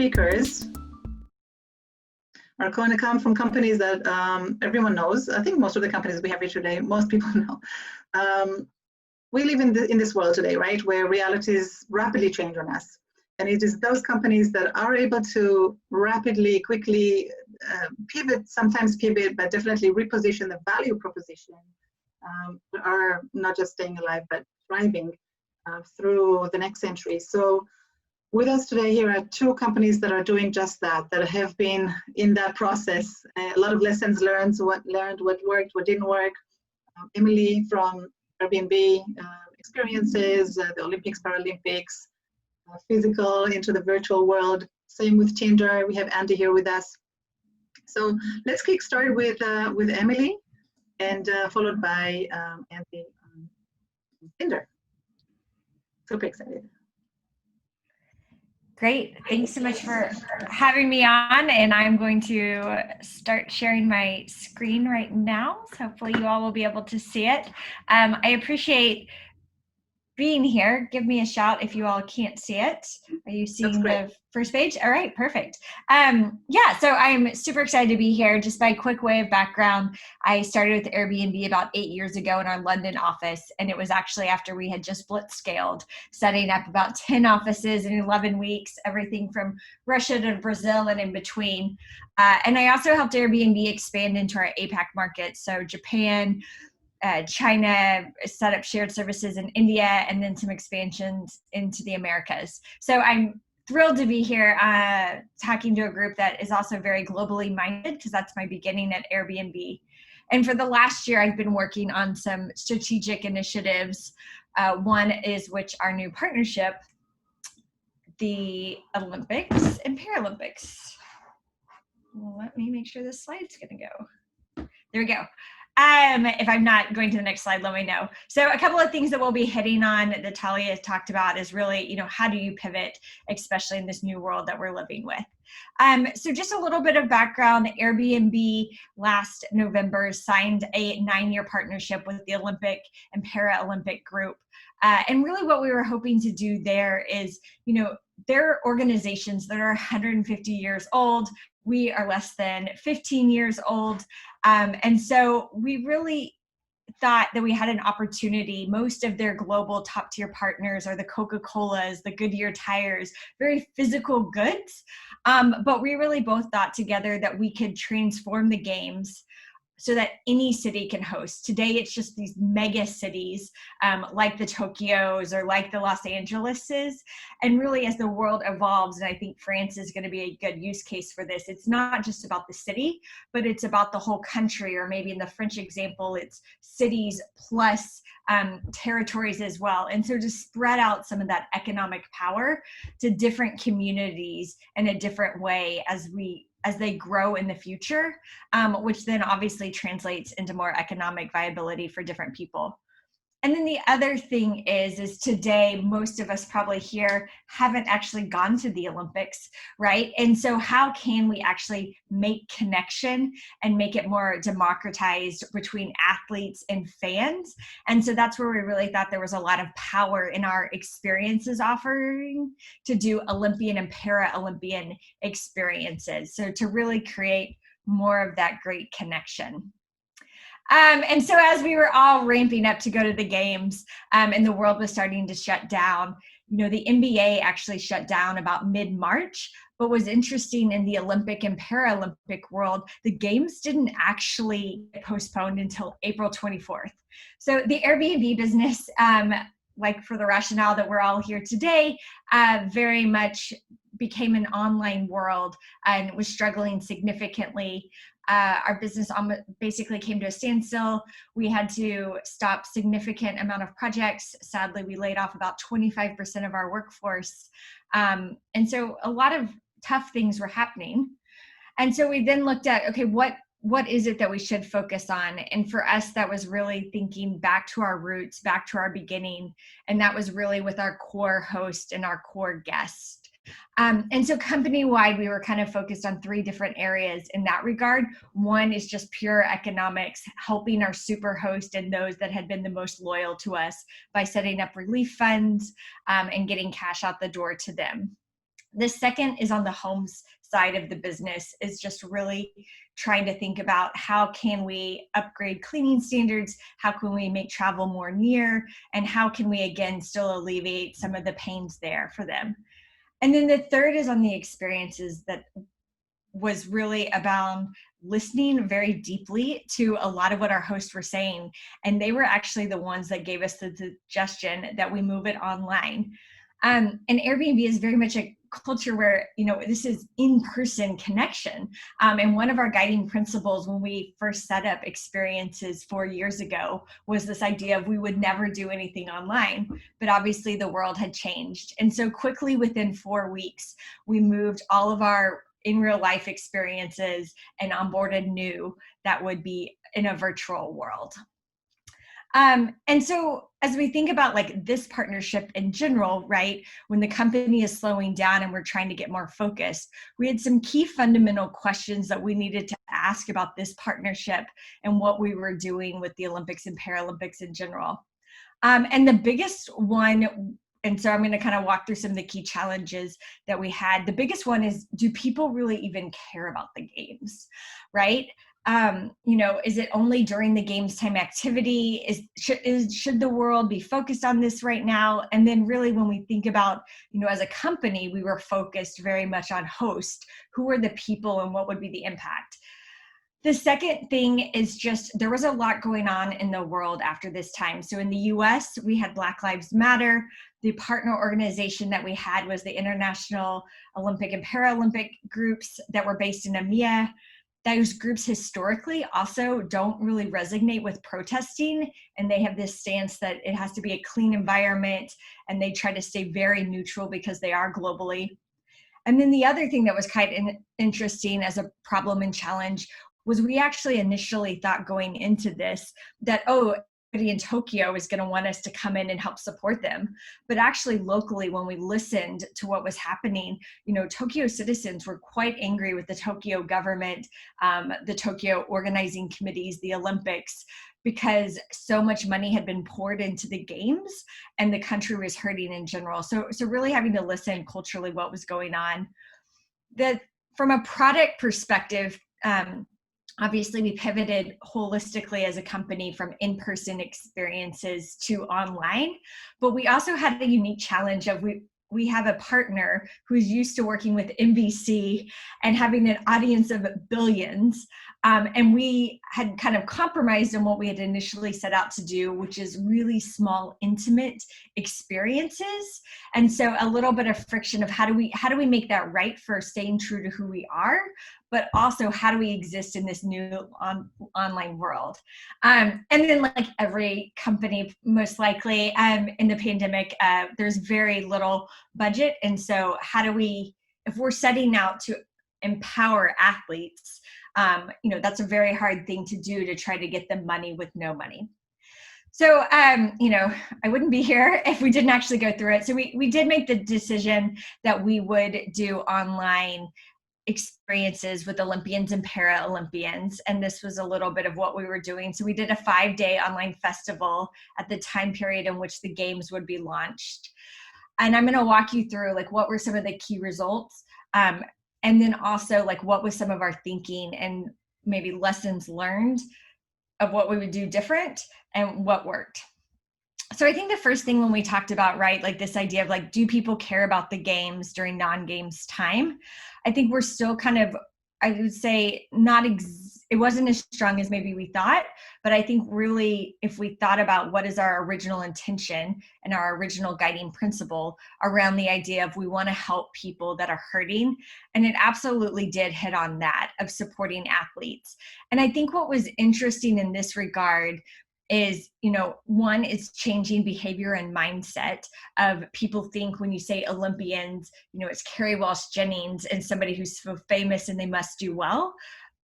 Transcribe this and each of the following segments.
speakers are going to come from companies that everyone knows. I think most of the companies we have here today, most people know. We live in this world today, right, where realities rapidly change on us. And it is those companies that are able to rapidly, quickly sometimes pivot, but definitely reposition the value proposition, are not just staying alive, but thriving through the next century. So with us today here are two companies that are doing just that have been in that process. A lot of lessons learned, what worked, what didn't work. Emily from Airbnb experiences, the Olympics, Paralympics, physical into the virtual world. Same with Tinder. We have Andy here with us. So let's kick start with Emily, and followed by Andy on Tinder. Super excited. Great. Thanks so much for having me on, and I'm going to start sharing my screen right now. So hopefully you all will be able to see it. I appreciate being here. Give me a shout if you all can't see it. Are you seeing the first page? All right, perfect. Yeah, so I'm super excited to be here. Just by a quick way of background, I started with Airbnb about 8 years ago in our London office, and it was actually after we had just blitzscaled, setting up about 10 offices in 11 weeks, everything from Russia to Brazil and in between. And I also helped Airbnb expand into our APAC market, so Japan, China, set up shared services in India, and then some expansions into the Americas. So I'm thrilled to be here talking to a group that is also very globally minded, because that's my beginning at Airbnb. And for the last year, I've been working on some strategic initiatives. One is our new partnership, the Olympics and Paralympics. Let me make sure this slide's gonna go. There we go. If I'm not going to the next slide, let me know. So a couple of things that we'll be hitting on that Talia has talked about is really, how do you pivot, especially in this new world that we're living with. So just a little bit of background. Airbnb last November signed a 9-year partnership with the Olympic and Paralympic group. And really what we were hoping to do there is, there are organizations that are 150 years old. We are less than 15 years old. And so we really thought that we had an opportunity. Most of their global top tier partners are the Coca-Colas, the Goodyear tires, very physical goods. But we really both thought together that we could transform the games so that any city can host. Today, it's just these mega cities like the Tokyos or like the Los Angeleses. And really, as the world evolves, and I think France is going to be a good use case for this, it's not just about the city, but it's about the whole country, or maybe in the French example, it's cities plus territories as well. And so to spread out some of that economic power to different communities in a different way as they grow in the future, which then obviously translates into more economic viability for different people. And then the other thing is today, most of us probably here haven't actually gone to the Olympics, right? And so how can we actually make connection and make it more democratized between athletes and fans? And so that's where we really thought there was a lot of power in our experiences offering to do Olympian and Paralympian experiences. So to really create more of that great connection. And so as we were all ramping up to go to the games and the world was starting to shut down, the NBA actually shut down about mid-March. But was interesting in the Olympic and Paralympic world, the games didn't actually get postponed until April 24th. So the Airbnb business, like for the rationale that we're all here today, very much became an online world and was struggling significantly. Our business basically came to a standstill. We had to stop significant amount of projects. Sadly, we laid off about 25% of our workforce. And so a lot of tough things were happening. And so we then looked at, okay, what is it that we should focus on? And for us, that was really thinking back to our roots, back to our beginning. And that was really with our core host and our core guest. And so company-wide, we were kind of focused on 3 different areas in that regard. One is just pure economics, helping our super host and those that had been the most loyal to us by setting up relief funds and getting cash out the door to them. The second is on the homes side of the business, is just really trying to think about how can we upgrade cleaning standards, how can we make travel more near, and how can we, again, still alleviate some of the pains there for them. And then the third is on the experiences, that was really about listening very deeply to a lot of what our hosts were saying. And they were actually the ones that gave us the suggestion that we move it online. And Airbnb is very much a culture where, this is in-person connection. And one of our guiding principles when we first set up experiences 4 years ago was this idea of we would never do anything online. But obviously the world had changed. And so quickly, within 4 weeks, we moved all of our in real life experiences and onboarded new that would be in a virtual world. And so as we think about like this partnership in general, right, when the company is slowing down and we're trying to get more focused, we had some key fundamental questions that we needed to ask about this partnership and what we were doing with the Olympics and Paralympics in general. And the biggest one, and so I'm going to kind of walk through some of the key challenges that we had. The biggest one is, do people really even care about the games, right? Is it only during the games time activity? Should the world be focused on this right now? And then really when we think about, as a company, we were focused very much on host. Who are the people and what would be the impact? The second thing is just there was a lot going on in the world after this time. So in the US, we had Black Lives Matter. The partner organization that we had was the International Olympic and Paralympic groups that were based in EMEA. Those groups historically also don't really resonate with protesting, and they have this stance that it has to be a clean environment, and they try to stay very neutral because they are globally. And then the other thing that was kind of interesting as a problem and challenge was we actually initially thought going into this that, everybody in Tokyo is going to want us to come in and help support them. But actually locally, when we listened to what was happening, Tokyo citizens were quite angry with the Tokyo government, the Tokyo organizing committees, the Olympics, because so much money had been poured into the games and the country was hurting in general. So really having to listen culturally what was going on. From a product perspective, obviously, we pivoted holistically as a company from in-person experiences to online, but we also had a unique challenge of we have a partner who's used to working with NBC and having an audience of billions. And we had kind of compromised on what we had initially set out to do, which is really small, intimate experiences. And so a little bit of friction of how do we make that right for staying true to who we are, but also how do we exist in this new online world? And then like every company, most likely in the pandemic, there's very little budget. And so if we're setting out to empower athletes, that's a very hard thing to do, to try to get them money with no money. So, I wouldn't be here if we didn't actually go through it. So we did make the decision that we would do online experiences with Olympians and Paralympians. And this was a little bit of what we were doing. So we did a 5-day online festival at the time period in which the games would be launched. And I'm going to walk you through like what were some of the key results. And then also like what was some of our thinking and maybe lessons learned of what we would do different and what worked. So I think the first thing when we talked about, right, like this idea of like, do people care about the games during non-games time? I think we're still kind of, I would say it wasn't as strong as maybe we thought, but I think really if we thought about what is our original intention and our original guiding principle around the idea of we want to help people that are hurting, and it absolutely did hit on that of supporting athletes. And I think what was interesting in this regard is, one is changing behavior and mindset of people think when you say Olympians, it's Carrie Walsh Jennings and somebody who's so famous and they must do well,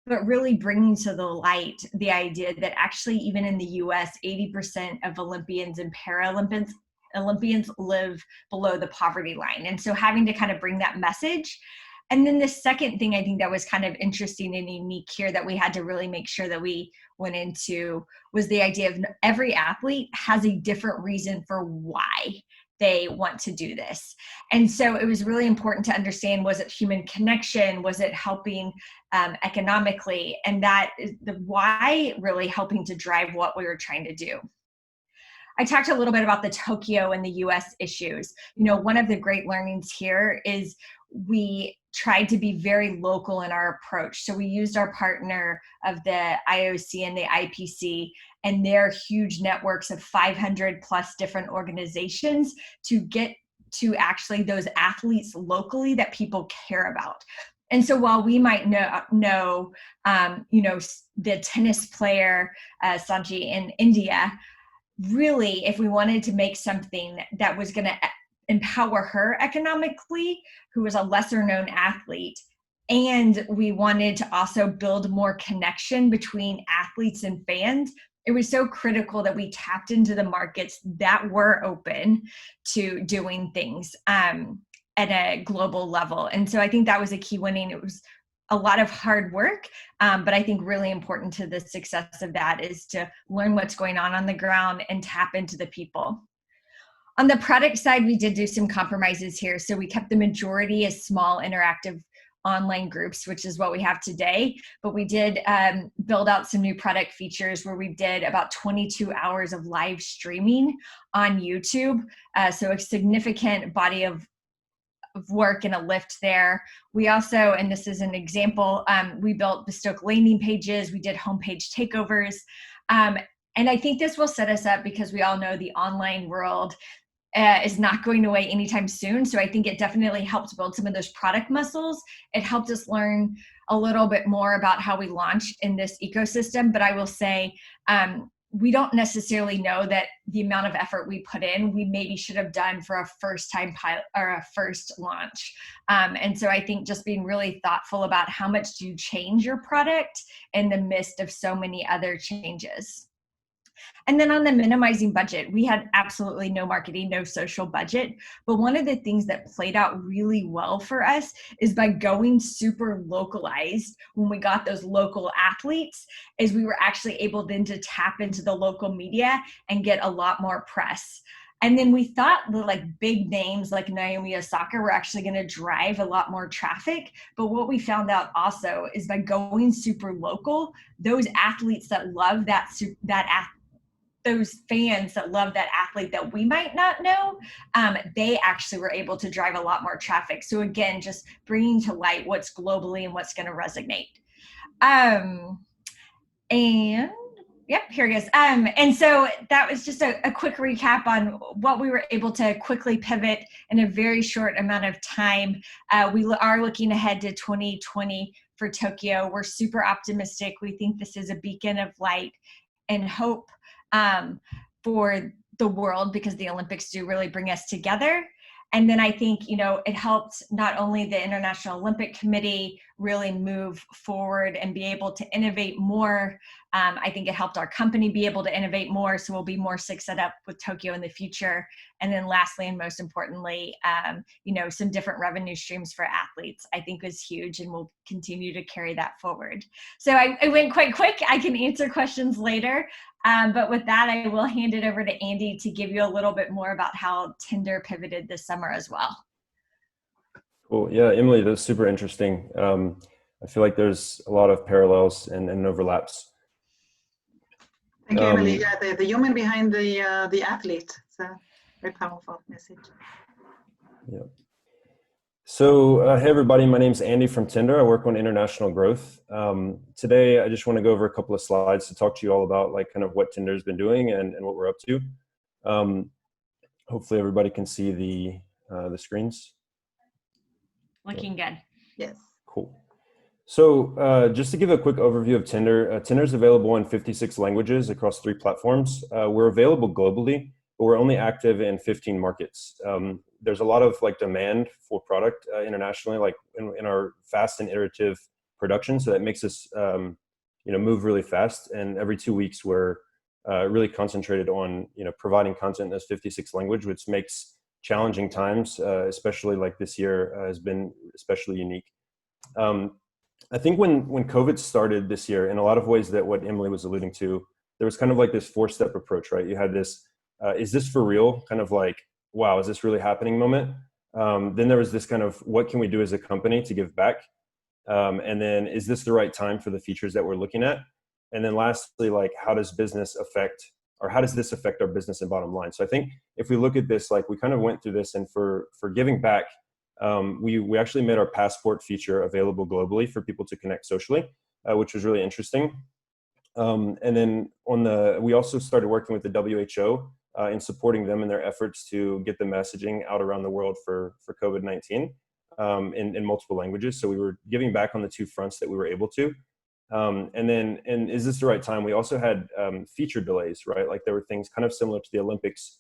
but really bringing to the light the idea that actually even in the US, 80% of Olympians and Paralympians live below the poverty line. And so having to kind of bring that message. And then the second thing I think that was kind of interesting and unique here that we had to really make sure that we went into was the idea of every athlete has a different reason for why they want to do this. And so it was really important to understand, was it human connection? Was it helping economically? And that is the why really helping to drive what we were trying to do. I talked a little bit about the Tokyo and the US issues. One of the great learnings here is we tried to be very local in our approach. So we used our partner of the IOC and the IPC and their huge networks of 500 plus different organizations to get to actually those athletes locally that people care about. And so while we might know the tennis player Sanji in India, really, if we wanted to make something that was going to empower her economically, who was a lesser known athlete, and we wanted to also build more connection between athletes and fans, it was so critical that we tapped into the markets that were open to doing things at a global level. And so I think that was a key winning. It was a lot of hard work, but I think really important to the success of that is to learn what's going on the ground and tap into the people. On the product side, we did do some compromises here. So we kept the majority as small interactive online groups, which is what we have today. But we did build out some new product features where we did about 22 hours of live streaming on YouTube. So a significant body of work and a lift there. We also, and this is an example, we built bespoke landing pages. We did homepage takeovers. And I think this will set us up because we all know the online world is not going away anytime soon. So I think it definitely helped build some of those product muscles. It helped us learn a little bit more about how we launch in this ecosystem. But I will say, we don't necessarily know that the amount of effort we put in, we maybe should have done for a first time pilot or a first launch. And so I think just being really thoughtful about how much do you change your product in the midst of so many other changes. And then on the minimizing budget, we had absolutely no marketing, no social budget. But one of the things that played out really well for us is by going super localized when we got those local athletes, is we were actually able then to tap into the local media and get a lot more press. And then we thought the big names like Naomi Osaka were actually going to drive a lot more traffic. But what we found out also is by going super local, those athletes that love those fans that love that athlete that we might not know, they actually were able to drive a lot more traffic. So again, just bringing to light what's globally and what's going to resonate. And yep, here it goes. And so that was just a quick recap on what we were able to quickly pivot in a very short amount of time. We are looking ahead to 2020 for Tokyo. We're super optimistic. We think this is a beacon of light and hope for the world, because the Olympics do really bring us together. And then I think, it helped not only the International Olympic Committee really move forward and be able to innovate more. I think it helped our company be able to innovate more, so we'll be more set up with Tokyo in the future. And then lastly, and most importantly, some different revenue streams for athletes, I think was huge, and we'll continue to carry that forward. So I went quite quick. I can answer questions later. But with that, I will hand it over to Andy to give you a little bit more about how Tinder pivoted this summer as well. Cool. Yeah, Emily, that's super interesting. I feel like there's a lot of parallels and overlaps. Thank you, Emily. Yeah, the human behind the athlete. It's a very powerful message. Yeah. So, hey everybody, my name's Andy from Tinder. I work on international growth. Today, I just want to go over a couple of slides to talk to you all about kind of what Tinder's been doing and what we're up to. Hopefully everybody can see the screens. Looking good. Yes. Cool. So just to give a quick overview of Tinder, Tinder is available in 56 languages across 3 platforms. We're available globally, but we're only active in 15 markets. There's a lot of demand for product internationally, in our fast and iterative production. So that makes us, move really fast. And every 2 weeks, we're really concentrated on, providing content in those 56 languages, which makes challenging times, especially this year, has been especially unique. I think when COVID started this year, in a lot of ways that what Emily was alluding to, there was kind of this 4-step approach, right? You had this, is this for real? Kind of wow, is this really happening moment. Then there was this kind of, what can we do as a company to give back? And then, is this the right time for the features that we're looking at? And then lastly, like, how does business affect, or how does this affect our business and bottom line? So I think if we look at this, like, we kind of went through this, and for giving back, we actually made our passport feature available globally for people to connect socially, which was really interesting. And then we also started working with the WHO in supporting them in their efforts to get the messaging out around the world for COVID-19 in multiple languages. So we were giving back on the two fronts that we were able to. And is this the right time? We also had feature delays, right? Like, there were things kind of similar to the Olympics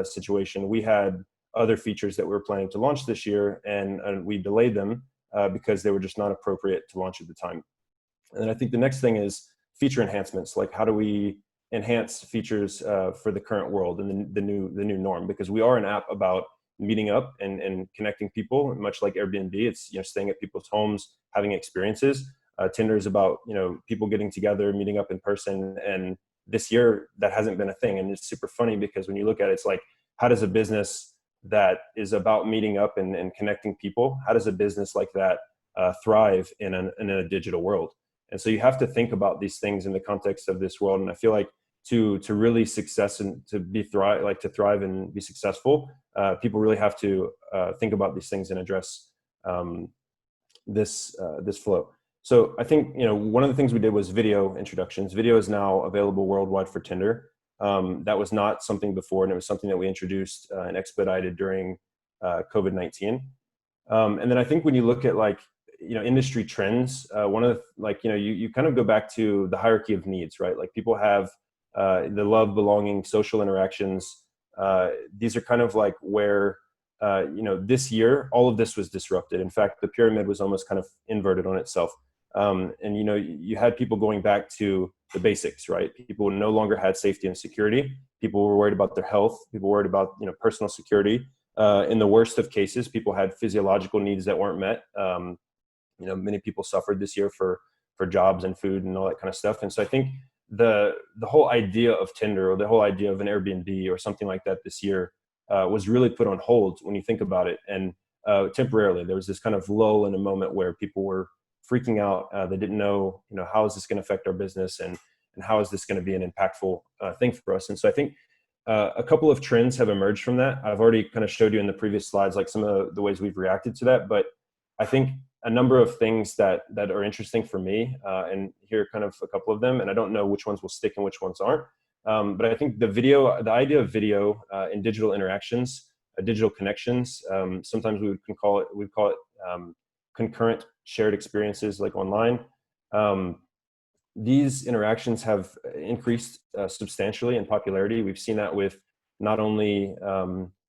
situation. We had other features that we were planning to launch this year, and we delayed them because they were just not appropriate to launch at the time. And then I think the next thing is feature enhancements. Like, how do we enhance features for the current world and the new norm? Because we are an app about meeting up and connecting people, much like Airbnb. It's, staying at people's homes, having experiences. Tinder is about, people getting together, meeting up in person. And this year that hasn't been a thing. And it's super funny because when you look at it, it's like, how does a business that is about meeting up and connecting people, how does a business like that thrive in a digital world? And so you have to think about these things in the context of this world. And I feel like to really success and to thrive and be successful, people really have to think about these things and address this flow. So I think, one of the things we did was video introductions. Video is now available worldwide for Tinder. That was not something before, and it was something that we introduced and expedited during COVID-19. And then I think when you look at, like, industry trends, one of the, you kind of go back to the hierarchy of needs, right? Like, people have the love, belonging, social interactions. These are kind of like where, this year, all of this was disrupted. In fact, the pyramid was almost kind of inverted on itself. And, you had people going back to the basics, right? People no longer had safety and security. People were worried about their health. People were worried about, personal security. In the worst of cases, people had physiological needs that weren't met. Many people suffered this year for jobs and food and all that kind of stuff. And so I think the whole idea of Tinder, or the whole idea of an Airbnb or something like that this year was really put on hold when you think about it. And temporarily, there was this kind of lull in a moment where people were freaking out. They didn't know, how is this going to affect our business, and how is this going to be an impactful thing for us? And so I think a couple of trends have emerged from that. I've already kind of showed you in the previous slides, like, some of the ways we've reacted to that. But I think a number of things that are interesting for me, and here are kind of a couple of them, and I don't know which ones will stick and which ones aren't. But I think the idea of video in digital interactions, digital connections, sometimes we'd call it concurrent shared experiences, like online. These interactions have increased substantially in popularity. We've seen that with not only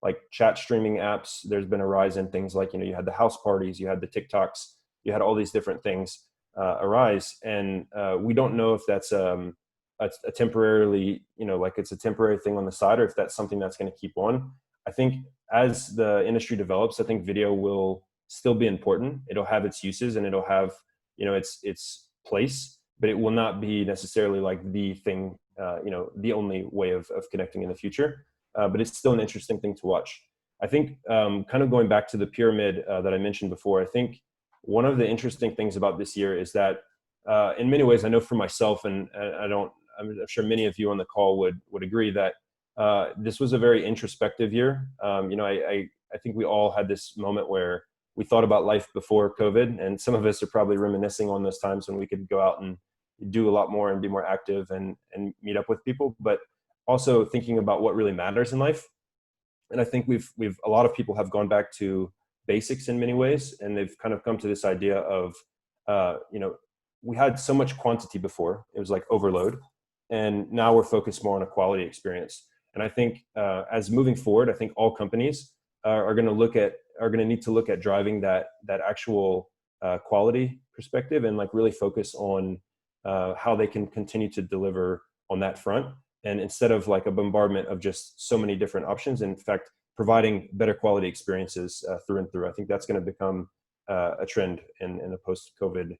like chat streaming apps. There's been a rise in things like, you had the house parties, you had the TikToks, you had all these different things arise. And we don't know if that's a temporarily, like, it's a temporary thing on the side, or if that's something that's going to keep on. I think as the industry develops, I think video will still be important. It'll have its uses, and it'll have, its place, but it will not be necessarily like the thing, the only way of connecting in the future. But it's still an interesting thing to watch. I think kind of going back to the pyramid that I mentioned before, I think one of the interesting things about this year is that in many ways, I know for myself, and I'm sure many of you on the call would agree that this was a very introspective year. I think we all had this moment where we thought about life before COVID, and some of us are probably reminiscing on those times when we could go out and do a lot more and be more active and meet up with people, but also thinking about what really matters in life. And I think a lot of people have gone back to basics in many ways, and they've kind of come to this idea of, we had so much quantity before, it was like overload, and now we're focused more on a quality experience. And I think as moving forward, I think all companies are going to need to look at driving that actual quality perspective, and, like, really focus on how they can continue to deliver on that front. And instead of like a bombardment of just so many different options, in fact, providing better quality experiences through and through. I think that's going to become a trend in a post-COVID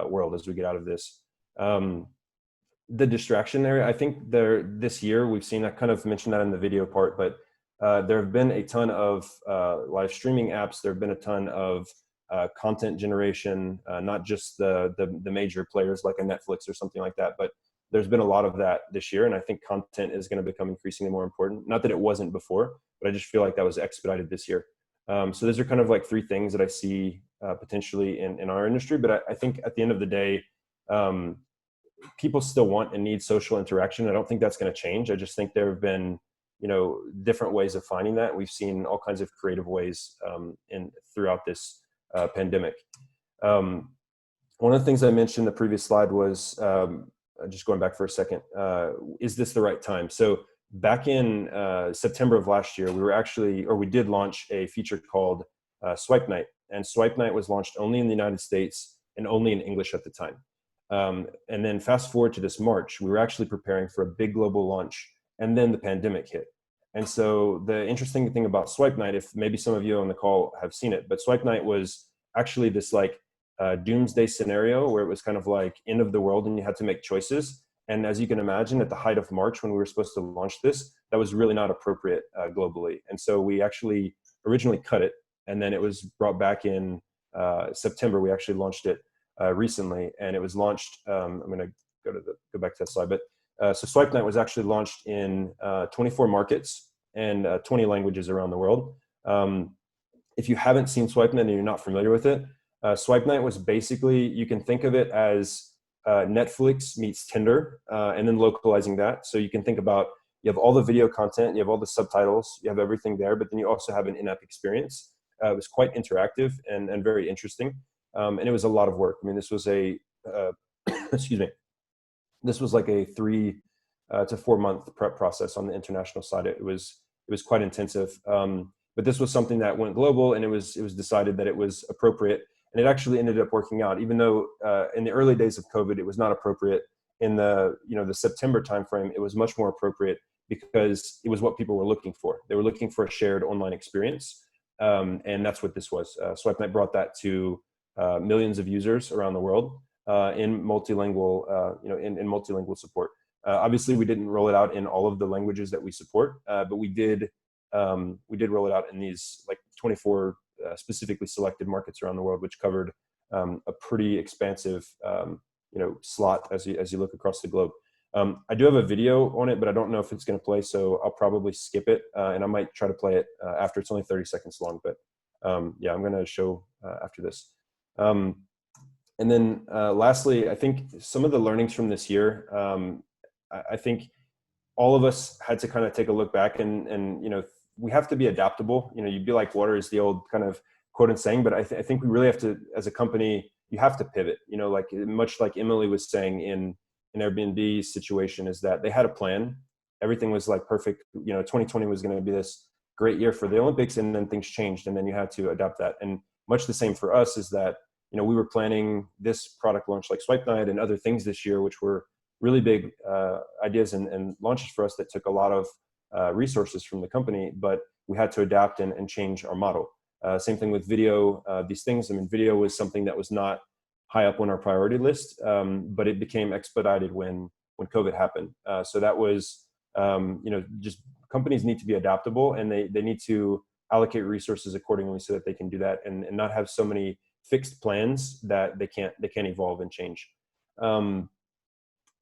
world as we get out of this. The distraction area, I think this year we've seen, I kind of mentioned that in the video part, but there have been a ton of live streaming apps. There have been a ton of content generation, not just the major players like a Netflix or something like that, but there's been a lot of that this year. And I think content is going to become increasingly more important. Not that it wasn't before, but I just feel like that was expedited this year. So those are kind of like three things that I see potentially in our industry. But I think at the end of the day, people still want and need social interaction. I don't think that's going to change. I just think there have been, different ways of finding that. We've seen all kinds of creative ways throughout this pandemic. One of the things I mentioned in the previous slide was, just going back for a second, is this the right time? So back in September of last year, we did launch a feature called Swipe Night. And Swipe Night was launched only in the United States and only in English at the time. And then fast forward to this March, we were actually preparing for a big global launch, and then the pandemic hit. And so the interesting thing about Swipe Night, if maybe some of you on the call have seen it, but Swipe Night was actually this like doomsday scenario where it was kind of like end of the world and you had to make choices. And as you can imagine, at the height of March, when we were supposed to launch this, that was really not appropriate globally. And so we actually originally cut it, and then it was brought back in September. We actually launched it recently, and it was launched, I'm going to go back to that slide, but so Swipe Night was actually launched in 24 markets and 20 languages around the world. If you haven't seen Swipe Night and you're not familiar with it, Swipe Night was basically, you can think of it as Netflix meets Tinder, and then localizing that. So you can think about, you have all the video content, you have all the subtitles, you have everything there, but then you also have an in-app experience. It was quite interactive and very interesting. And it was a lot of work. I mean, this was excuse me, this was like a 3 to 4 month prep process on the international side. It was quite intensive. But this was something that went global, and it was decided that it was appropriate. And it actually ended up working out, even though in the early days of COVID, it was not appropriate. In the September timeframe, it was much more appropriate because it was what people were looking for. They were looking for a shared online experience. And that's what this was. Swipe Night brought that to millions of users around the world in multilingual, in multilingual support. Obviously, we didn't roll it out in all of the languages that we support, but we did roll it out in these like 24 specifically selected markets around the world, which covered a pretty expansive slot as you look across the globe. I do have a video on it, but I don't know if it's going to play, so I'll probably skip it, and I might try to play it after. It's only 30 seconds long, but yeah, I'm going to show after this. And then lastly, I think some of the learnings from this year, I think all of us had to kind of take a look back and we have to be adaptable. You'd be like water is the old kind of quote and saying, but I think we really have to, as a company, you have to pivot, like much like Emily was saying in Airbnb's situation, is that they had a plan. Everything was like perfect. 2020 was going to be this great year for the Olympics, and then things changed, and then you had to adapt that. And much the same for us is that, we were planning this product launch like Swipe Night and other things this year, which were really big ideas and launches for us that took a lot of resources from the company, but we had to adapt and change our model. Same thing with video, these things. I mean, video was something that was not high up on our priority list, but it became expedited when COVID happened. So that was, just companies need to be adaptable, and they need to allocate resources accordingly so that they can do that and not have so many fixed plans that they can't evolve and change.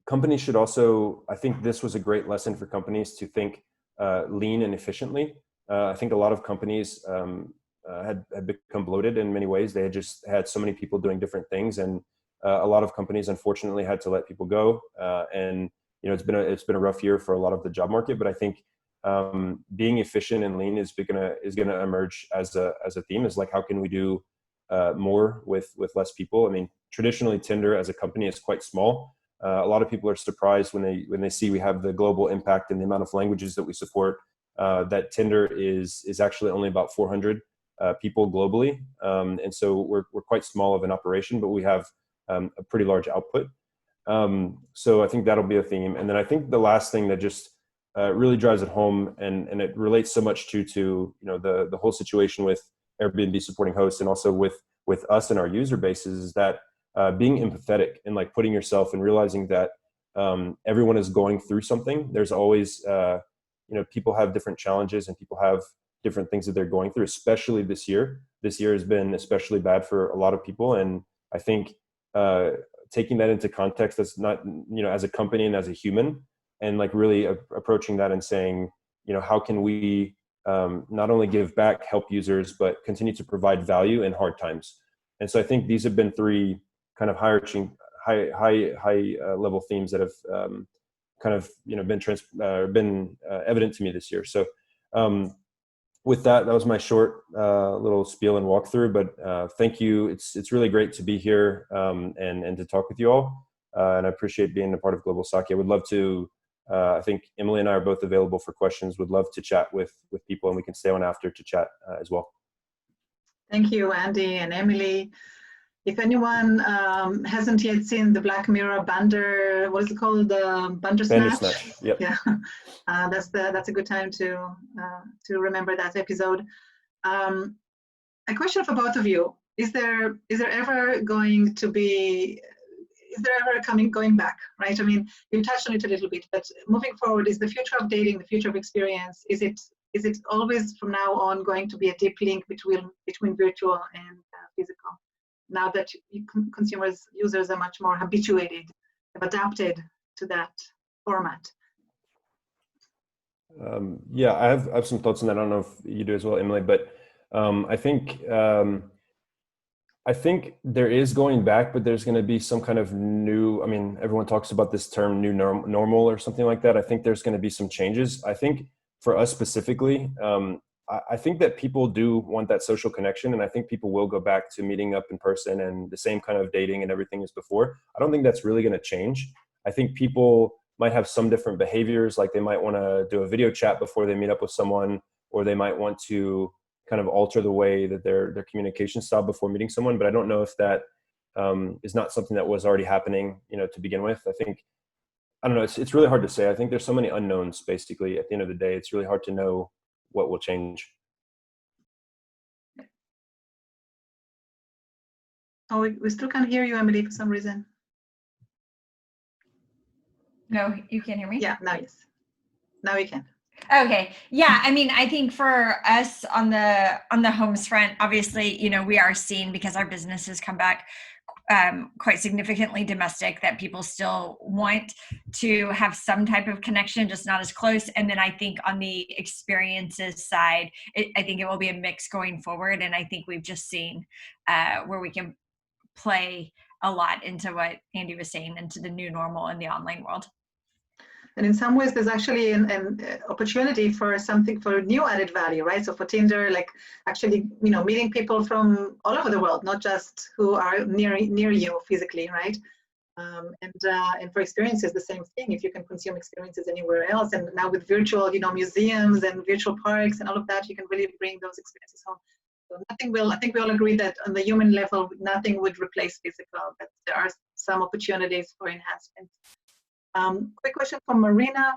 Companies should also, I think this was a great lesson for companies to think lean and efficiently. I think a lot of companies had become bloated in many ways. They had just had so many people doing different things, and a lot of companies unfortunately had to let people go. And it's been a rough year for a lot of the job market. But I think being efficient and lean is gonna emerge as a theme. Is like, how can we do more with less people? I mean, traditionally Tinder as a company is quite small. A lot of people are surprised when they see we have the global impact and the amount of languages that we support. That Tinder is actually only about 400 people globally, and so we're quite small of an operation, but we have a pretty large output. So I think that'll be a theme. And then I think the last thing that just really drives it home, and it relates so much to the whole situation with Airbnb supporting hosts, and also with us and our user bases, is that being empathetic and like putting yourself and realizing that everyone is going through something. There's always people have different challenges and people have different things that they're going through, especially this year. This year has been especially bad for a lot of people. And I think taking that into context, that's not, as a company and as a human, and like really approaching that and saying, how can we not only give back, help users, but continue to provide value in hard times. And so I think these have been three kind of high level themes that have kind of been evident to me this year. So with that was my short little spiel and walkthrough. But thank you. It's really great to be here and to talk with you all. And I appreciate being a part of Global Sake. I would love to. I think Emily and I are both available for questions. Would love to chat with people, and we can stay on after to chat as well. Thank you, Andy and Emily. If anyone hasn't yet seen the Black Mirror Bander, what is it called? The Bandersnatch? Yep. Yeah, that's a good time to remember that episode. A question for both of you: Is there ever going to be? Is there ever going back? Right. I mean, you touched on it a little bit, but moving forward, is the future of dating, the future of experience? Is it always from now on going to be a deep link between virtual and physical? Now that users are much more habituated, have adapted to that format. Yeah, I have some thoughts on that. I don't know if you do as well, Emily, but I think there is going back, but there's going to be some kind of new, I mean, everyone talks about this term new normal or something like that. I think there's going to be some changes. I think for us specifically, I think that people do want that social connection, and I think people will go back to meeting up in person and the same kind of dating and everything as before. I don't think that's really going to change. I think people might have some different behaviors, like they might want to do a video chat before they meet up with someone, or they might want to kind of alter the way that their communication style before meeting someone. But I don't know if that is not something that was already happening, to begin with. I don't know. It's really hard to say. I think there's so many unknowns. Basically, at the end of the day, it's really hard to know what will change. Oh, we still can't hear you, Emily, for some reason. No, you can't hear me? Yeah, now yes. Now we can. Okay. Yeah. I mean, I think for us on the homes front, obviously, we are seeing, because our businesses come back quite significantly domestic, that people still want to have some type of connection, just not as close. And then I think on the experiences side, I think it will be a mix going forward. And I think we've just seen where we can play a lot into what Andy was saying, into the new normal in the online world. And in some ways, there's actually an opportunity for new added value, right? So for Tinder, like actually, meeting people from all over the world, not just who are near you physically, right? And for experiences, the same thing. If you can consume experiences anywhere else, and now with virtual, museums and virtual parks and all of that, you can really bring those experiences home. So I think we all agree that on the human level, nothing would replace physical, but there are some opportunities for enhancement. Quick question from Marina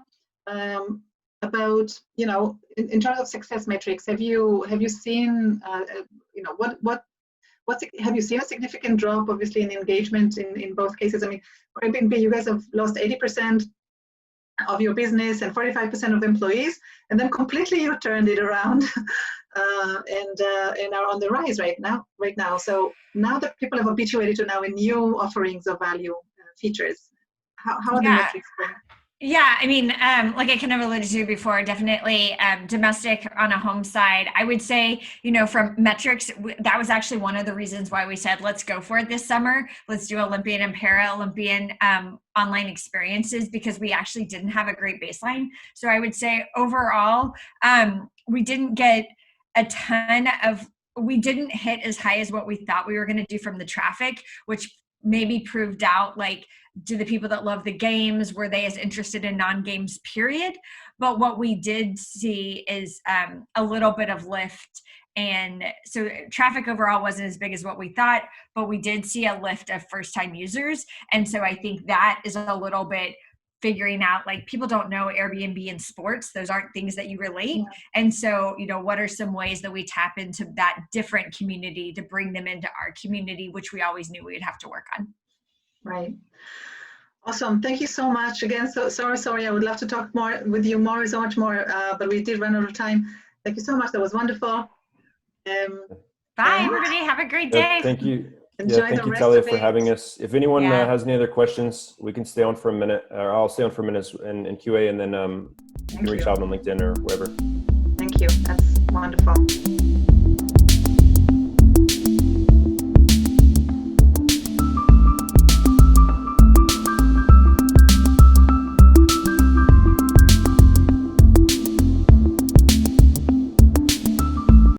about, in terms of success metrics, have you seen, have you seen a significant drop, obviously, in engagement in both cases? I mean, for Airbnb, you guys have lost 80% of your business and 45% of employees, and then completely you turned it around and are on the rise right now. So now that people have habituated to now new offerings of value features, how are the metrics going? Yeah, I mean, like I kind of alluded to before, definitely domestic on a home side. I would say, from metrics, that was actually one of the reasons why we said, let's go for it this summer. Let's do Olympian and Paralympian online experiences, because we actually didn't have a great baseline. So I would say overall, we didn't get we didn't hit as high as what we thought we were going to do from the traffic, which maybe proved out, like, do the people that love the games, were they as interested in non-games, period? But what we did see is a little bit of lift. And so traffic overall wasn't as big as what we thought, but we did see a lift of first-time users. And so I think that is a little bit figuring out, like, people don't know Airbnb and sports. Those aren't things that you relate. Yeah. And so, what are some ways that we tap into that different community to bring them into our community, which we always knew we'd have to work on. Right. Awesome. Thank you so much. Again, so sorry. I would love to talk more with you so much more, but we did run out of time. Thank you so much. That was wonderful. Bye, everybody. Have a great day. Thank you. Enjoy thank the you, rest Talia, of for it. having us. If anyone has any other questions, we can stay on for a minute, or I'll stay on for a minute in QA, and then you can reach out on LinkedIn or wherever. Thank you. That's wonderful.